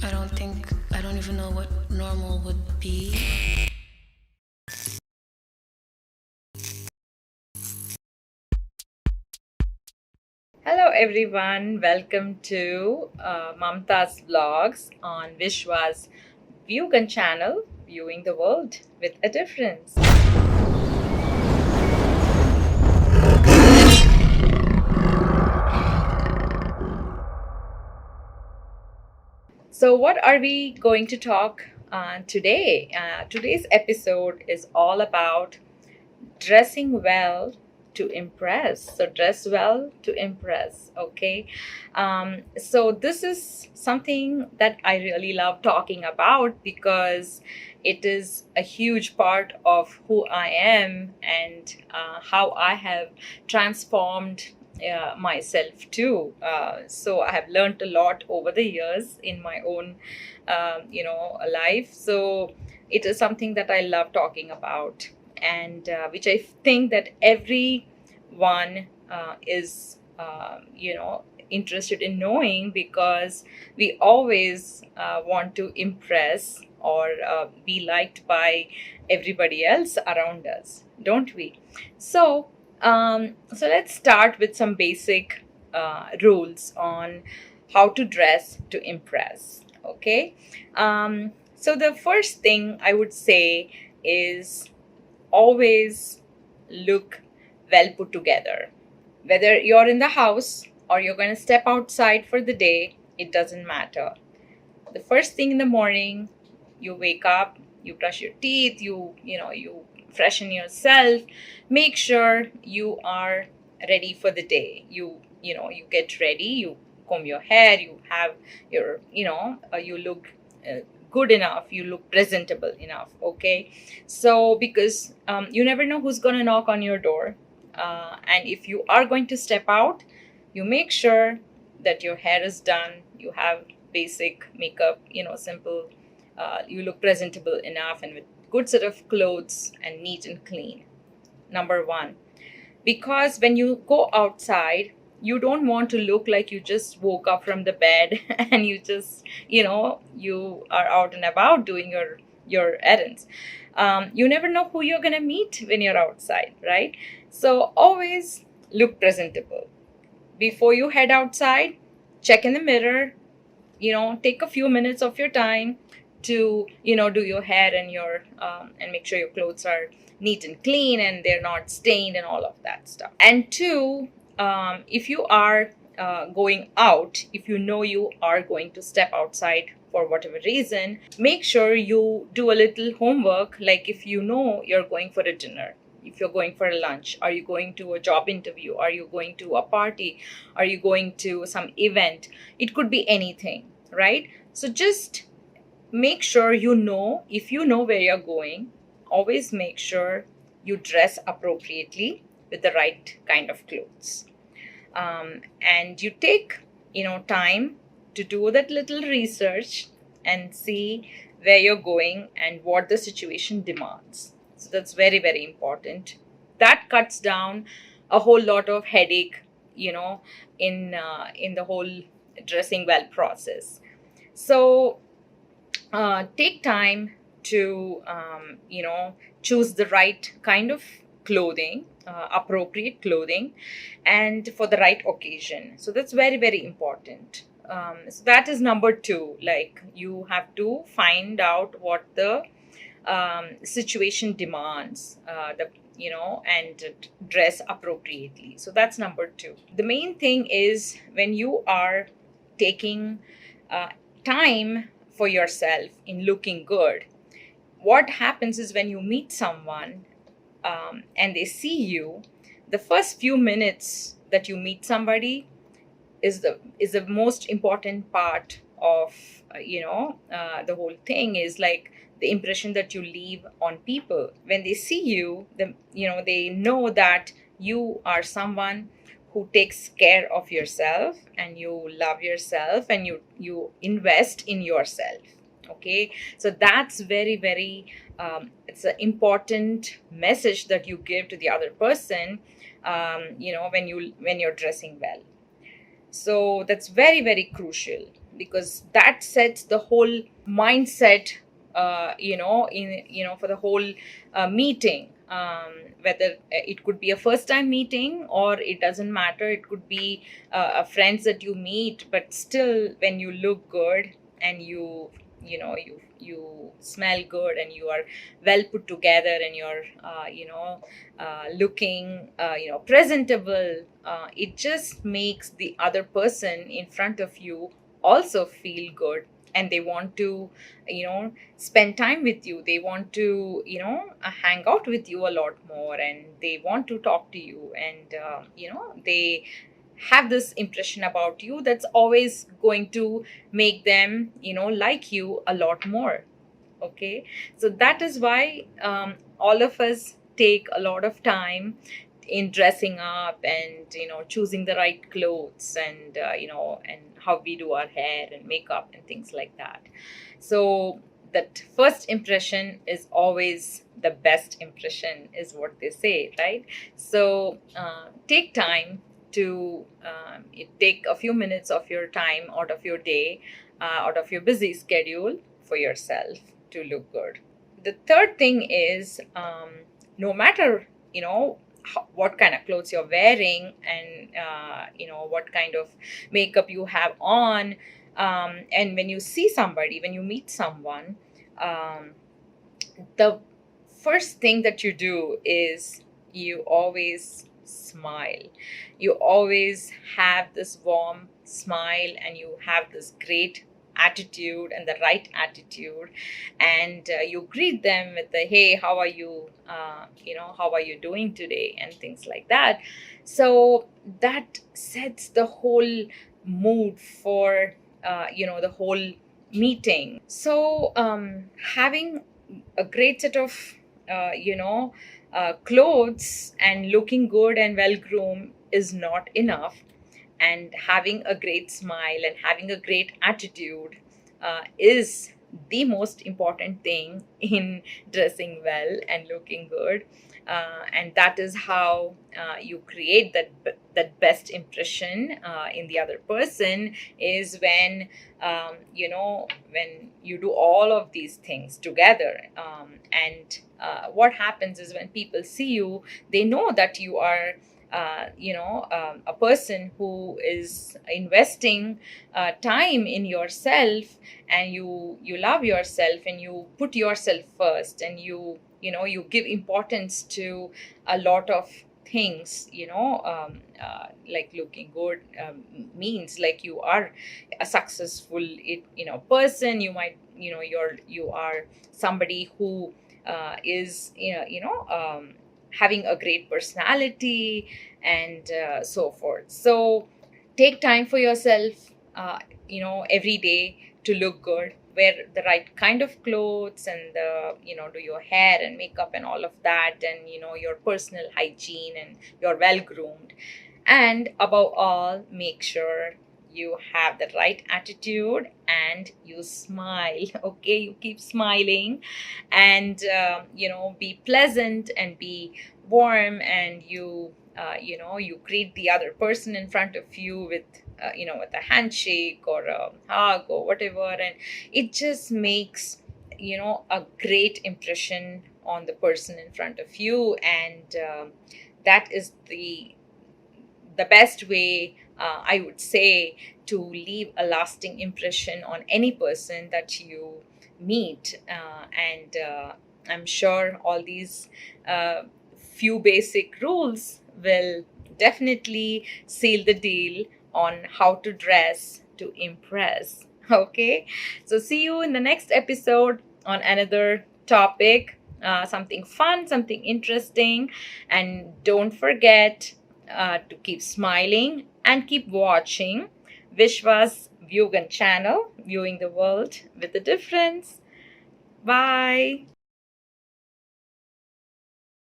I don't even know what normal would be. Hello everyone, welcome to Mamta's vlogs on Vishwa's Vyugan channel, viewing the world with a difference. So, what are we going to talk today? Today's episode is all about dressing well to impress. So dress well to impress. Okay. So this is something that I really love talking about because it is a huge part of who I am and how I have transformed myself too. So I have learned a lot over the years in my own life. So it is something that I love talking about, and which I think that everyone is interested in knowing, because we always want to impress or be liked by everybody else around us, don't we? So let's start with some basic rules on how to dress to impress. Okay. So the first thing I would say is always look well put together. Whether you're in the house or you're going to step outside for the day, it doesn't matter. The first thing in the morning, you wake up, you brush your teeth, you freshen yourself, make sure you are ready for the day. You get ready, you comb your hair, you have your you look good enough, you look presentable enough. Okay. So because you never know who's going to knock on your door, and if you are going to step out, you make sure that your hair is done, you have basic makeup, simple, you look presentable enough and with good set of clothes and neat and clean. Number one, because when you go outside, you don't want to look like you just woke up from the bed and you are out and about doing your errands. You never know who you're going to meet when you're outside, right? So always look presentable. Before you head outside, check in the mirror, take a few minutes of your time to do your hair and your and make sure your clothes are neat and clean and they're not stained and all of that stuff. And two, if you are going out, if you know you are going to step outside for whatever reason, make sure you do a little homework. Like if you know you're going for a dinner, if you're going for a lunch, are you going to a job interview, are you going to a party, are you going to some event, it could be anything, right? So just make sure if you know where you're going, always make sure you dress appropriately with the right kind of clothes. And you take time to do that little research and see where you're going and what the situation demands. So that's very, very important. That cuts down a whole lot of headache, in the whole dressing well process. So take time to choose the right kind of clothing, appropriate clothing, and for the right occasion. So that's very, very important. So that is number two. Like you have to find out what the situation demands, and dress appropriately. So that's number two. The main thing is when you are taking uh, time for yourself in looking good, what happens is when you meet someone and they see you, the first few minutes that you meet somebody is the most important part of the whole thing, is like the impression that you leave on people. When they see you, they know that you are someone who takes care of yourself and you love yourself and you invest in yourself. Okay. So that's very, very it's an important message that you give to the other person, when you're dressing well. So that's very, very crucial. because that sets the whole mindset, for the whole meeting. Whether it could be a first time meeting, or it doesn't matter, it could be a friends that you meet, but still when you look good and you smell good and you are well put together and you're looking presentable, it just makes the other person in front of you also feel good, and they want to spend time with you. They want to hang out with you a lot more, and they want to talk to you, and they have this impression about you that's always going to make them like you a lot more. Okay, so that is why all of us take a lot of time in dressing up and choosing the right clothes, and and how we do our hair and makeup and things like that. So that first impression is always the best impression, is what they say, right? So take time to take a few minutes of your time out of your day, out of your busy schedule, for yourself to look good. The third thing is, no matter what kind of clothes you're wearing, and what kind of makeup you have on, and when you see somebody, when you meet someone, um, the first thing that you do is you always smile. You always have this warm smile, and you have this great attitude and the right attitude, and you greet them with the hey, how are you, how are you doing today, and things like that. So that sets the whole mood for the whole meeting. So having a great set of clothes and looking good and well groomed is not enough, and having a great smile and having a great attitude is the most important thing in dressing well and looking good. And that is how you create that best impression in the other person, is when you do all of these things together. And what happens is, when people see you, they know that you are a person who is investing time in yourself, and you love yourself, and you put yourself first, and you give importance to a lot of things. Like looking good means like you are a successful person. You might you are somebody who is having a great personality, and so forth. So take time for yourself, every day, to look good. Wear the right kind of clothes, and do your hair and makeup and all of that, and your personal hygiene, and you're well groomed. And above all, make sure you have the right attitude and you smile. Okay, you keep smiling, and be pleasant and be warm, and you greet the other person in front of you with with a handshake or a hug or whatever, and it just makes a great impression on the person in front of you. And that is the best way, I would say, to leave a lasting impression on any person that you meet. And I'm sure all these few basic rules will definitely seal the deal on how to dress to impress. Okay, so see you in the next episode on another topic, something fun, something interesting. And don't forget to keep smiling and keep watching Vishwa's Vyugan channel, viewing the world with a difference. Bye.